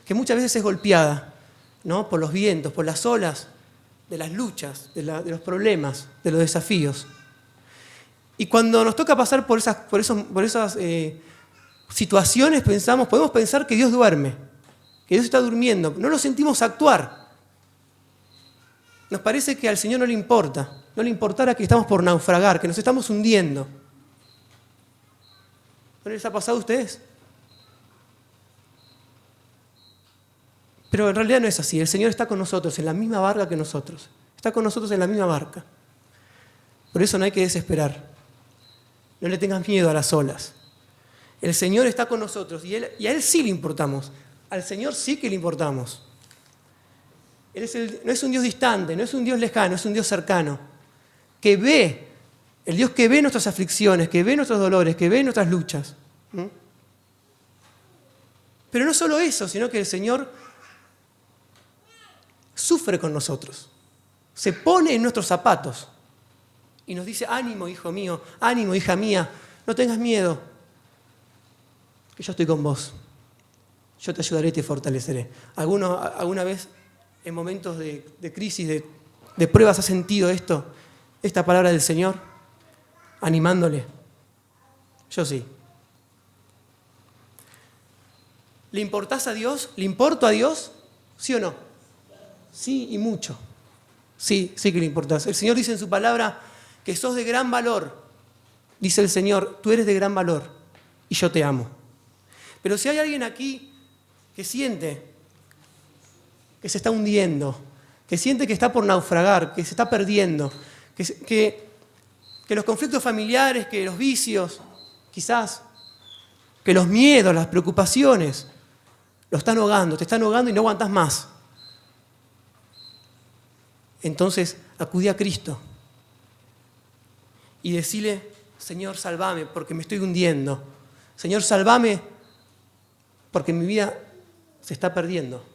muchas veces es golpeada, ¿no? Por los vientos, por las olas, de las luchas, de los problemas, de los desafíos. Y cuando nos toca pasar por esas situaciones, podemos pensar que Dios duerme, que Dios está durmiendo, no lo sentimos actuar. Nos parece que al Señor no le importara que estamos por naufragar, que nos estamos hundiendo. ¿No les ha pasado a ustedes? Pero en realidad no es así. El Señor está con nosotros en la misma barca que nosotros. Está con nosotros en la misma barca. Por eso no hay que desesperar. No le tengas miedo a las olas. El Señor está con nosotros y a Él sí le importamos. Al Señor sí que le importamos. No es un Dios distante, no es un Dios lejano, es un Dios cercano. Que ve, el Dios que ve nuestras aflicciones, que ve nuestros dolores, que ve nuestras luchas. Pero no solo eso, sino que el Señor sufre con nosotros. Se pone en nuestros zapatos y nos dice, ánimo, hijo mío, ánimo, hija mía, no tengas miedo, que yo estoy con vos. Yo te ayudaré y te fortaleceré. ¿Alguna vez en momentos de crisis, de pruebas, has sentido esta palabra del Señor, animándole? Yo sí. ¿Le importás a Dios? ¿Le importo a Dios? ¿Sí o no? Sí, y mucho. Sí que le importás. El Señor dice en su palabra que sos de gran valor. Dice el Señor, tú eres de gran valor y yo te amo. Pero si hay alguien aquí que siente que se está hundiendo, que siente que está por naufragar, que se está perdiendo, que los conflictos familiares, que los vicios, quizás, que los miedos, las preocupaciones, lo están ahogando, te están ahogando y no aguantás más. Entonces, acudí a Cristo y decile, Señor, sálvame porque me estoy hundiendo. Señor, sálvame porque mi vida se está perdiendo.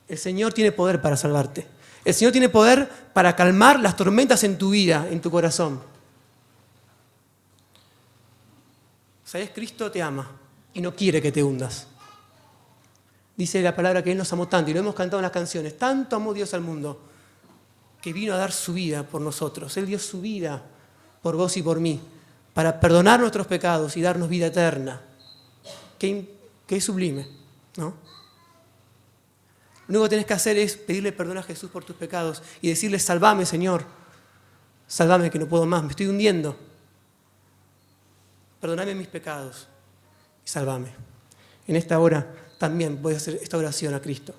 El Señor tiene poder para salvarte. El Señor tiene poder para calmar las tormentas en tu vida, en tu corazón. ¿Sabes? Cristo te ama y no quiere que te hundas. Dice la palabra que Él nos amó tanto, y lo hemos cantado en las canciones. Tanto amó Dios al mundo que vino a dar su vida por nosotros. Él dio su vida por vos y por mí, para perdonar nuestros pecados y darnos vida eterna. Qué sublime, ¿no? Lo único que tenés que hacer es pedirle perdón a Jesús por tus pecados y decirle, sálvame, Señor. Sálvame que no puedo más, me estoy hundiendo. Perdóname mis pecados y sálvame. En esta hora también puedes hacer esta oración a Cristo.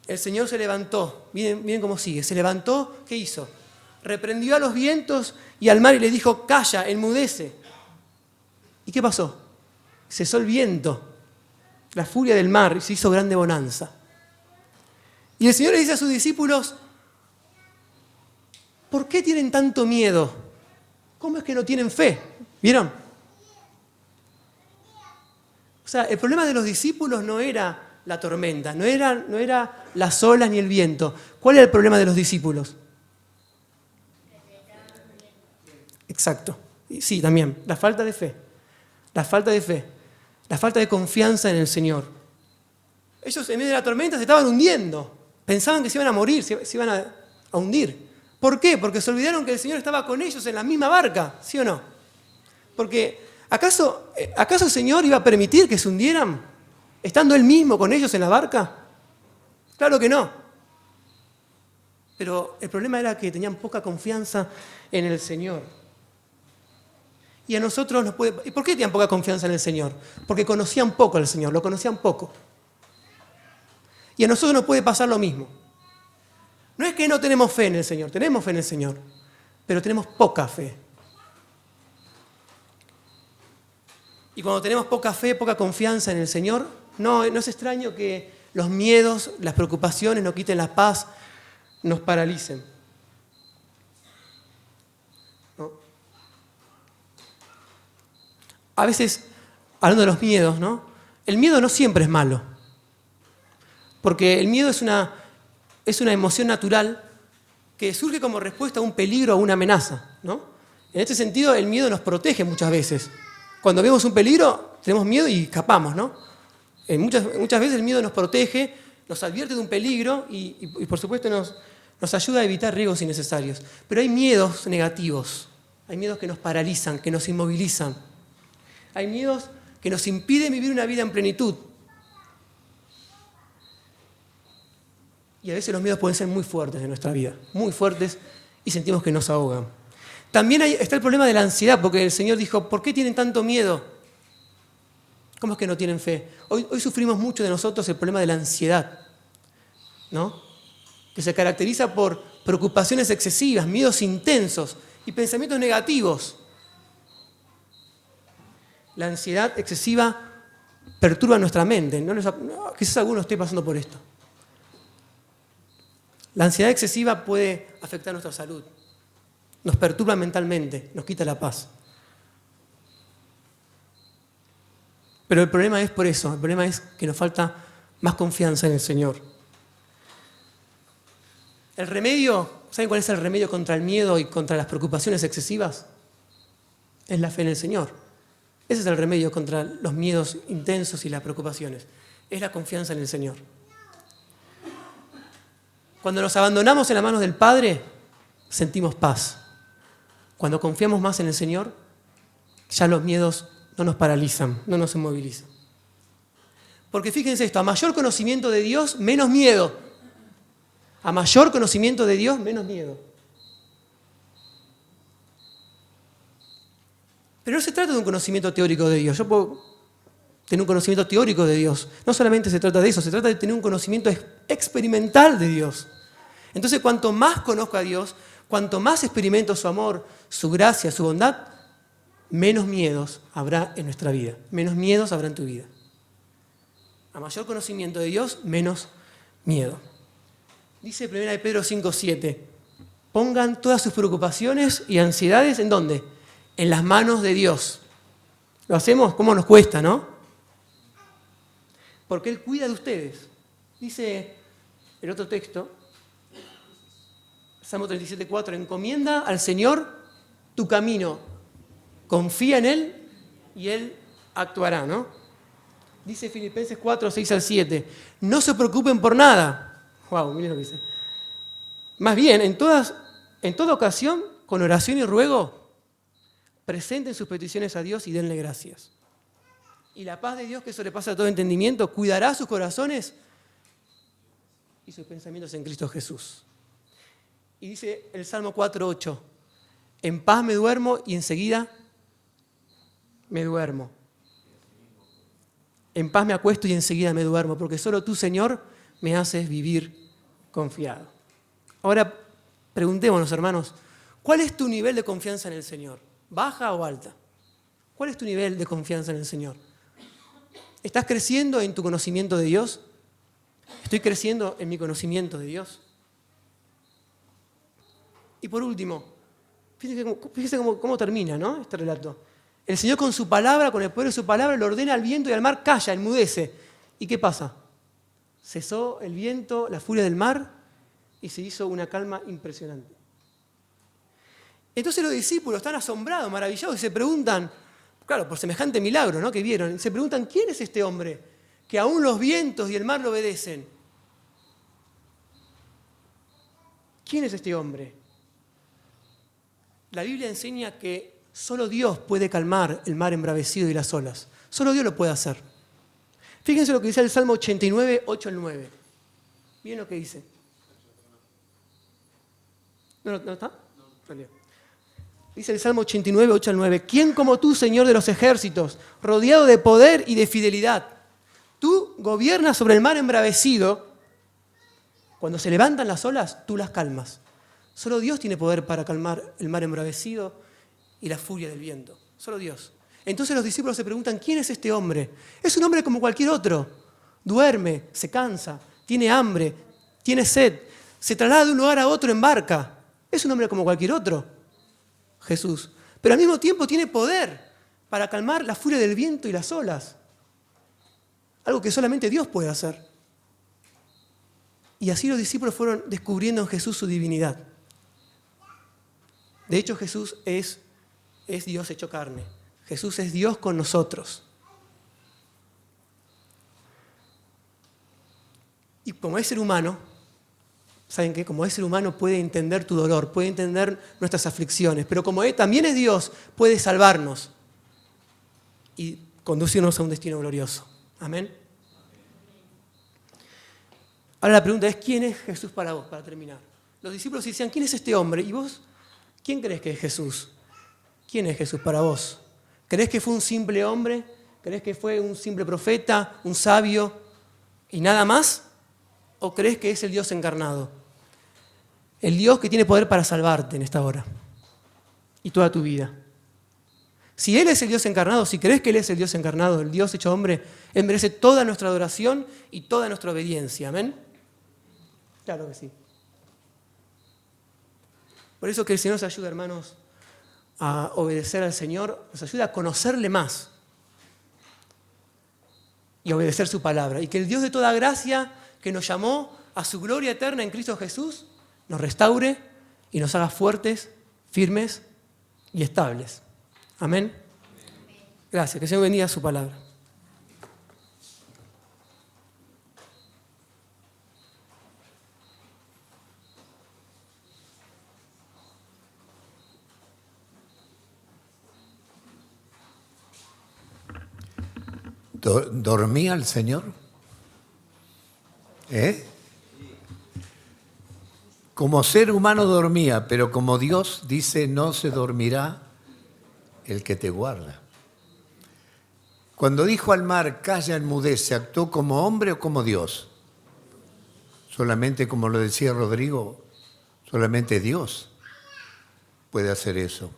El Señor se levantó, miren cómo sigue, se levantó, ¿qué hizo? Reprendió a los vientos y al mar y le dijo, calla, enmudece. ¿Y qué pasó? Cesó el viento, la furia del mar y se hizo grande bonanza. Y el Señor le dice a sus discípulos, ¿por qué tienen tanto miedo? ¿Cómo es que no tienen fe? ¿Vieron? O sea, el problema de los discípulos no era la tormenta, no era las olas ni el viento. ¿Cuál era el problema de los discípulos? Exacto. Sí, también. La falta de fe. La falta de fe. La falta de confianza en el Señor. Ellos en medio de la tormenta se estaban hundiendo. Pensaban que se iban a morir, se iban a hundir. ¿Por qué? Porque se olvidaron que el Señor estaba con ellos en la misma barca, ¿sí o no? Porque ¿acaso el Señor iba a permitir que se hundieran estando Él mismo con ellos en la barca? Claro que no. Pero el problema era que tenían poca confianza en el Señor. Y a nosotros nos puede... ¿Y por qué tenían poca confianza en el Señor? Porque conocían poco al Señor, lo conocían poco. Y a nosotros nos puede pasar lo mismo. No es que no tenemos fe en el Señor, tenemos fe en el Señor, pero tenemos poca fe. Y cuando tenemos poca fe, poca confianza en el Señor, no es extraño que los miedos, las preocupaciones nos quiten la paz, nos paralicen. ¿No? A veces, hablando de los miedos, ¿no? El miedo no siempre es malo. Porque el miedo es una emoción natural que surge como respuesta a un peligro o a una amenaza, ¿no? En este sentido, el miedo nos protege muchas veces. Cuando vemos un peligro, tenemos miedo y escapamos, ¿no? Muchas veces el miedo nos protege, nos advierte de un peligro y por supuesto nos ayuda a evitar riesgos innecesarios. Pero hay miedos negativos, hay miedos que nos paralizan, que nos inmovilizan. Hay miedos que nos impiden vivir una vida en plenitud. Y a veces los miedos pueden ser muy fuertes en nuestra vida, muy fuertes, y sentimos que nos ahogan. También está el problema de la ansiedad, porque el Señor dijo, ¿por qué tienen tanto miedo? ¿Cómo es que no tienen fe? Hoy sufrimos mucho de nosotros el problema de la ansiedad, ¿no? Que se caracteriza por preocupaciones excesivas, miedos intensos y pensamientos negativos. La ansiedad excesiva perturba nuestra mente. Quizás alguno esté pasando por esto. La ansiedad excesiva puede afectar nuestra salud. Nos perturba mentalmente, nos quita la paz. Pero el problema es por eso, el problema es que nos falta más confianza en el Señor. El remedio, ¿saben cuál es el remedio contra el miedo y contra las preocupaciones excesivas? Es la fe en el Señor. Ese es el remedio contra los miedos intensos y las preocupaciones. Es la confianza en el Señor. Cuando nos abandonamos en las manos del Padre, sentimos paz. Cuando confiamos más en el Señor, ya los miedos no nos paralizan, no nos inmovilizan. Porque fíjense esto, a mayor conocimiento de Dios, menos miedo. A mayor conocimiento de Dios, menos miedo. Pero no se trata de un conocimiento teórico de Dios. Yo puedo tener un conocimiento teórico de Dios. No solamente se trata de eso, se trata de tener un conocimiento experimental de Dios. Entonces, cuanto más conozco a Dios, cuanto más experimento su amor, su gracia, su bondad, menos miedos habrá en nuestra vida. Menos miedos habrá en tu vida. A mayor conocimiento de Dios, menos miedo. Dice 1 Pedro 5:7, pongan todas sus preocupaciones y ansiedades, ¿en dónde? En las manos de Dios. ¿Lo hacemos? ¿Cómo nos cuesta, no? Porque Él cuida de ustedes. Dice el otro texto, Salmo 37:4, encomienda al Señor tu camino, confía en Él y Él actuará, ¿no? Dice Filipenses 4:6-7, no se preocupen por nada. Wow, miren lo que dice. Más bien, en toda ocasión, con oración y ruego, presenten sus peticiones a Dios y denle gracias. Y la paz de Dios, que sobrepasa todo entendimiento, cuidará sus corazones y sus pensamientos en Cristo Jesús. Y dice el Salmo 4:8, en paz me duermo y enseguida me duermo. En paz me acuesto y enseguida me duermo, porque solo tú, Señor, me haces vivir confiado. Ahora, preguntémonos, hermanos, ¿cuál es tu nivel de confianza en el Señor? ¿Baja o alta? ¿Cuál es tu nivel de confianza en el Señor? ¿Estás creciendo en tu conocimiento de Dios? ¿Estoy creciendo en mi conocimiento de Dios? Y por último, fíjense cómo termina, ¿no? Este relato. El Señor con su palabra, con el poder de su palabra, le ordena al viento y al mar, calla, enmudece. ¿Y qué pasa? Cesó el viento, la furia del mar, y se hizo una calma impresionante. Entonces los discípulos están asombrados, maravillados, y se preguntan, claro, por semejante milagro, ¿no?, que vieron, se preguntan, ¿quién es este hombre que aún los vientos y el mar le obedecen? ¿Quién es este hombre? La Biblia enseña que solo Dios puede calmar el mar embravecido y las olas. Solo Dios lo puede hacer. Fíjense lo que dice el Salmo 89, 8-9. ¿Miren lo que dice? ¿No está? No. Dice el Salmo 89, 8-9. ¿Quién como tú, Señor de los ejércitos, rodeado de poder y de fidelidad? Tú gobiernas sobre el mar embravecido. Cuando se levantan las olas, tú las calmas. Solo Dios tiene poder para calmar el mar embravecido y la furia del viento. Solo Dios. Entonces los discípulos se preguntan, ¿quién es este hombre? Es un hombre como cualquier otro. Duerme, se cansa, tiene hambre, tiene sed, se traslada de un lugar a otro en barca. Es un hombre como cualquier otro, Jesús. Pero al mismo tiempo tiene poder para calmar la furia del viento y las olas. Algo que solamente Dios puede hacer. Y así los discípulos fueron descubriendo en Jesús su divinidad. De hecho, Jesús es Dios hecho carne. Jesús es Dios con nosotros. Y como es ser humano, ¿saben qué? Como es ser humano puede entender tu dolor, puede entender nuestras aflicciones, pero como Él también es Dios, puede salvarnos y conducirnos a un destino glorioso. Amén. Ahora la pregunta es, ¿quién es Jesús para vos? Para terminar. Los discípulos decían, ¿quién es este hombre? ¿Y vos? ¿Quién crees que es Jesús? ¿Quién es Jesús para vos? ¿Crees que fue un simple hombre? ¿Crees que fue un simple profeta, un sabio y nada más? ¿O crees que es el Dios encarnado? El Dios que tiene poder para salvarte en esta hora y toda tu vida. Si Él es el Dios encarnado, si crees que Él es el Dios encarnado, el Dios hecho hombre, Él merece toda nuestra adoración y toda nuestra obediencia. ¿Amén? Claro que sí. Por eso que el Señor nos ayuda, hermanos, a obedecer al Señor, nos ayuda a conocerle más y a obedecer su palabra. Y que el Dios de toda gracia, que nos llamó a su gloria eterna en Cristo Jesús, nos restaure y nos haga fuertes, firmes y estables. Amén. Gracias. Que el Señor bendiga su palabra.
¿Dormía el Señor? Como ser humano dormía, pero como Dios dice, no se dormirá el que te guarda. Cuando dijo al mar, calla, enmudece, ¿actuó como hombre o como Dios? Solamente, como lo decía Rodrigo, solamente Dios puede hacer eso.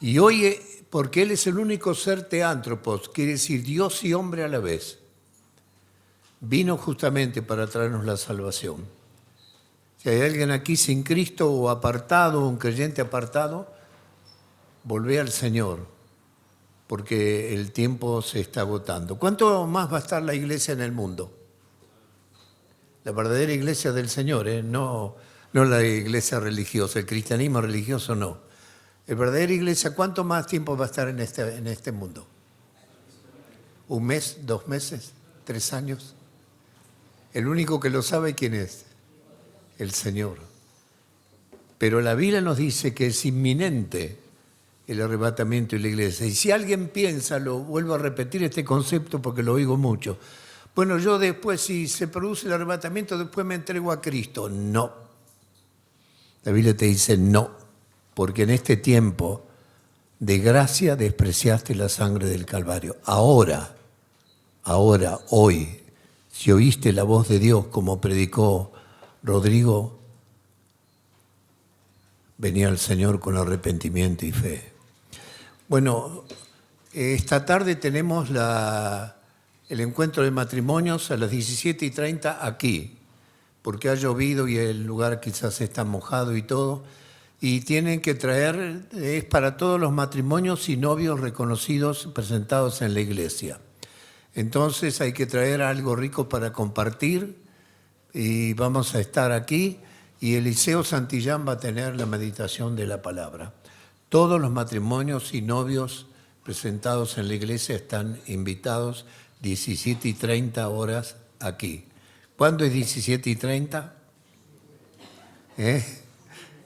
Y hoy, porque Él es el único ser teántropos, quiere decir Dios y hombre a la vez, vino justamente para traernos la salvación. Si hay alguien aquí sin Cristo o apartado, un creyente apartado, volvé al Señor, porque el tiempo se está agotando. ¿Cuánto más va a estar la iglesia en el mundo? La verdadera iglesia del Señor, no la iglesia religiosa, el cristianismo religioso no. La verdadera iglesia, ¿cuánto más tiempo va a estar en este mundo? ¿Un mes? ¿2 meses? ¿3 años? El único que lo sabe, ¿quién es? El Señor. Pero la Biblia nos dice que es inminente el arrebatamiento de la iglesia. Y si alguien piensa, lo vuelvo a repetir este concepto porque lo oigo mucho, bueno, yo después, si se produce el arrebatamiento, después me entrego a Cristo. No. La Biblia te dice no, porque en este tiempo de gracia despreciaste la sangre del Calvario. Ahora, hoy, si oíste la voz de Dios como predicó Rodrigo, venía el Señor con arrepentimiento y fe. Bueno, esta tarde tenemos el encuentro de matrimonios a las 17:30 aquí, porque ha llovido y el lugar quizás está mojado y todo, y tienen que traer, es para todos los matrimonios y novios reconocidos presentados en la iglesia. Entonces hay que traer algo rico para compartir y vamos a estar aquí y Eliseo Santillán va a tener la meditación de la palabra. Todos los matrimonios y novios presentados en la iglesia están invitados 17:30 horas aquí. ¿Cuándo es 17:30?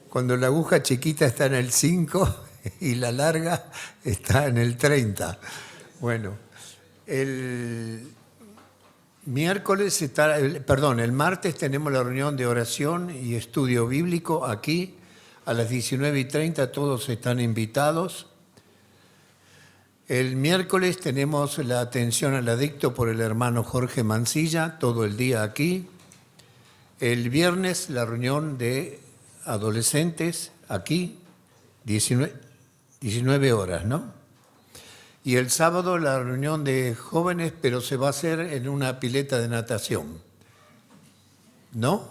Cuando la aguja chiquita está en el 5 y la larga está en el 30. Bueno, el martes tenemos la reunión de oración y estudio bíblico aquí a las 19:30, todos están invitados. El miércoles tenemos la atención al adicto por el hermano Jorge Mancilla, todo el día aquí. El viernes la reunión de adolescentes aquí, 19 horas, ¿no? Y el sábado la reunión de jóvenes, pero se va a hacer en una pileta de natación. ¿No?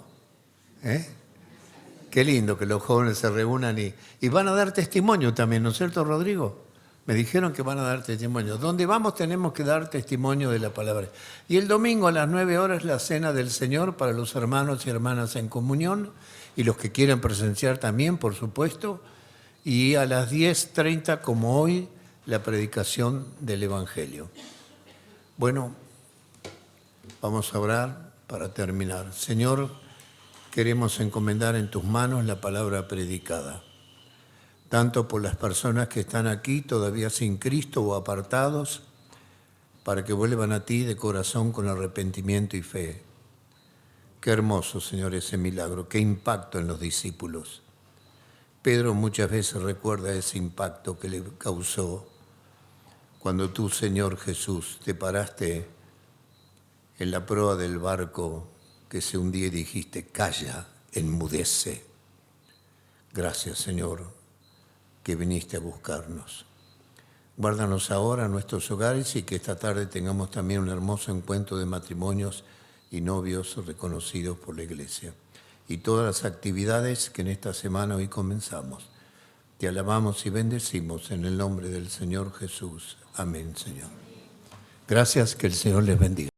Qué lindo que los jóvenes se reúnan y van a dar testimonio también, ¿no es cierto, Rodrigo? Me dijeron que van a dar testimonio. Donde vamos tenemos que dar testimonio de la palabra. Y el domingo a las 9 horas la cena del Señor para los hermanos y hermanas en comunión y los que quieran presenciar también, por supuesto. Y a las 10:30, como hoy, la predicación del Evangelio. Bueno, vamos a orar para terminar. Señor, queremos encomendar en tus manos la palabra predicada, tanto por las personas que están aquí todavía sin Cristo o apartados, para que vuelvan a ti de corazón con arrepentimiento y fe. Qué hermoso, Señor, ese milagro, qué impacto en los discípulos. Pedro muchas veces recuerda ese impacto que le causó cuando tú, Señor Jesús, te paraste en la proa del barco que se hundía y dijiste, calla, enmudece. Gracias, Señor, que viniste a buscarnos. Guárdanos ahora en nuestros hogares y que esta tarde tengamos también un hermoso encuentro de matrimonios y novios reconocidos por la Iglesia. Y todas las actividades que en esta semana hoy comenzamos. Te alabamos y bendecimos en el nombre del Señor Jesús. Amén, Señor. Gracias, que el Señor les bendiga.